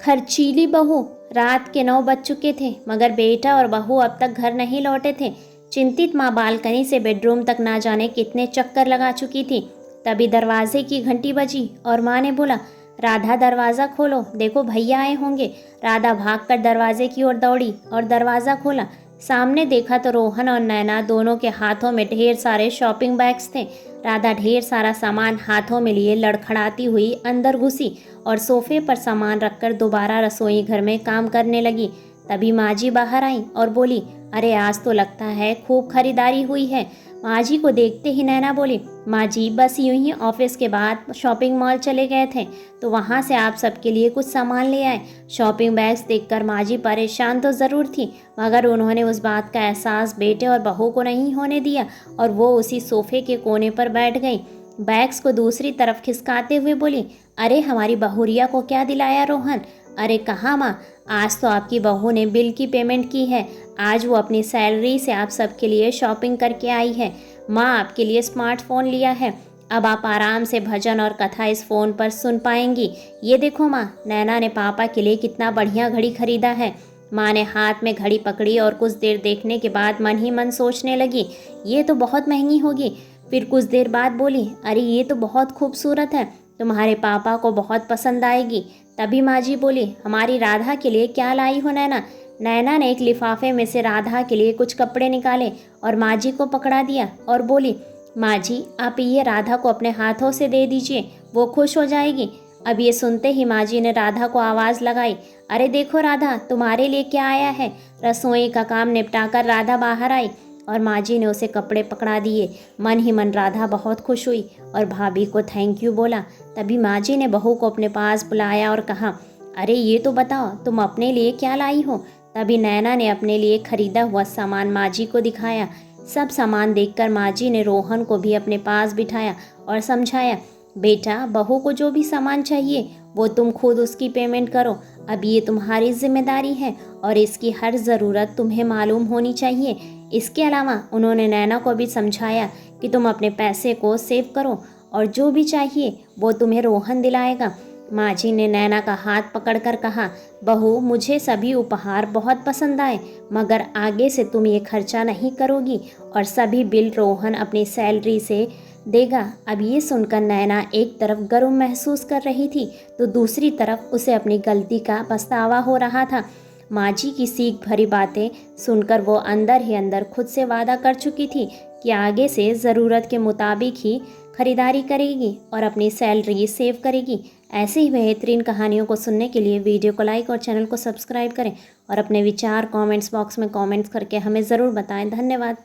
खर्चीली बहू। रात के 9 बज चुके थे मगर बेटा और बहू अब तक घर नहीं लौटे थे। चिंतित माँ बालकनी से बेडरूम तक ना जाने कितने चक्कर लगा चुकी थी। तभी दरवाजे की घंटी बजी और माँ ने बोला, राधा दरवाज़ा खोलो, देखो भैया आए होंगे। राधा भागकर दरवाजे की ओर दौड़ी और दरवाज़ा खोला। सामने देखा तो रोहन और नैना दोनों के हाथों में ढेर सारे शॉपिंग बैग्स थे। राधा ढेर सारा सामान हाथों में लिए लड़खड़ाती हुई अंदर घुसी और सोफे पर सामान रखकर दोबारा रसोई घर में काम करने लगी। तभी माँ जी बाहर आई और बोली, अरे आज तो लगता है खूब खरीदारी हुई है। माँ जी को देखते ही नैना बोली, माँ जी बस यूं ही ऑफिस के बाद शॉपिंग मॉल चले गए थे तो वहाँ से आप सबके लिए कुछ सामान ले आए। शॉपिंग बैग्स देखकर माँ जी परेशान तो ज़रूर थी मगर उन्होंने उस बात का एहसास बेटे और बहू को नहीं होने दिया और वो उसी सोफे के कोने पर बैठ गई। बैग्स को दूसरी तरफ खिसकाते हुए बोली, अरे हमारी बहुरिया को क्या दिलाया रोहन। अरे कहाँ माँ, आज तो आपकी बहू ने बिल की पेमेंट की है। आज वो अपनी सैलरी से आप सबके लिए शॉपिंग करके आई है। माँ आपके लिए स्मार्टफोन लिया है, अब आप आराम से भजन और कथा इस फ़ोन पर सुन पाएंगी। ये देखो माँ, नैना ने पापा के लिए कितना बढ़िया घड़ी खरीदा है। माँ ने हाथ में घड़ी पकड़ी और कुछ देर देखने के बाद मन ही मन सोचने लगी, ये तो बहुत महंगी होगी। फिर कुछ देर बाद बोली, अरे ये तो बहुत खूबसूरत है, तुम्हारे पापा को बहुत पसंद आएगी। तभी माँ जी बोली, हमारी राधा के लिए क्या लाई हो नैना। नैना ने एक लिफाफे में से राधा के लिए कुछ कपड़े निकाले और माँ जी को पकड़ा दिया और बोली, माँ जी आप ये राधा को अपने हाथों से दे दीजिए, वो खुश हो जाएगी। अब ये सुनते ही माँ जी ने राधा को आवाज़ लगाई, अरे देखो राधा, तुम्हारे लिए क्या आया है। रसोई का काम निपटाकर राधा बाहर आई और माँ जी ने उसे कपड़े पकड़ा दिए। मन ही मन राधा बहुत खुश हुई और भाभी को थैंक यू बोला। तभी माँ जी ने बहू को अपने पास बुलाया और कहा, अरे ये तो बताओ तुम अपने लिए क्या लाई हो। तभी नैना ने अपने लिए खरीदा हुआ सामान माँ जी को दिखाया। सब सामान देखकर माँ जी ने रोहन को भी अपने पास बिठाया और समझाया, बेटा बहू को जो भी सामान चाहिए वो तुम खुद उसकी पेमेंट करो। अब ये तुम्हारी जिम्मेदारी है और इसकी हर ज़रूरत तुम्हें मालूम होनी चाहिए। इसके अलावा उन्होंने नैना को भी समझाया कि तुम अपने पैसे को सेव करो और जो भी चाहिए वो तुम्हें रोहन दिलाएगा। माँ जी ने नैना का हाथ पकड़कर कहा, बहू मुझे सभी उपहार बहुत पसंद आए मगर आगे से तुम ये खर्चा नहीं करोगी और सभी बिल रोहन अपनी सैलरी से देगा। अब ये सुनकर नैना एक तरफ गर्व महसूस कर रही थी तो दूसरी तरफ उसे अपनी गलती का पछतावा हो रहा था। माँ जी की सीख भरी बातें सुनकर वो अंदर ही अंदर खुद से वादा कर चुकी थी कि आगे से ज़रूरत के मुताबिक ही खरीदारी करेगी और अपनी सैलरी सेव करेगी। ऐसे ही बेहतरीन कहानियों को सुनने के लिए वीडियो को लाइक और चैनल को सब्सक्राइब करें और अपने विचार कमेंट्स बॉक्स में कमेंट्स करके हमें ज़रूर बताएं। धन्यवाद।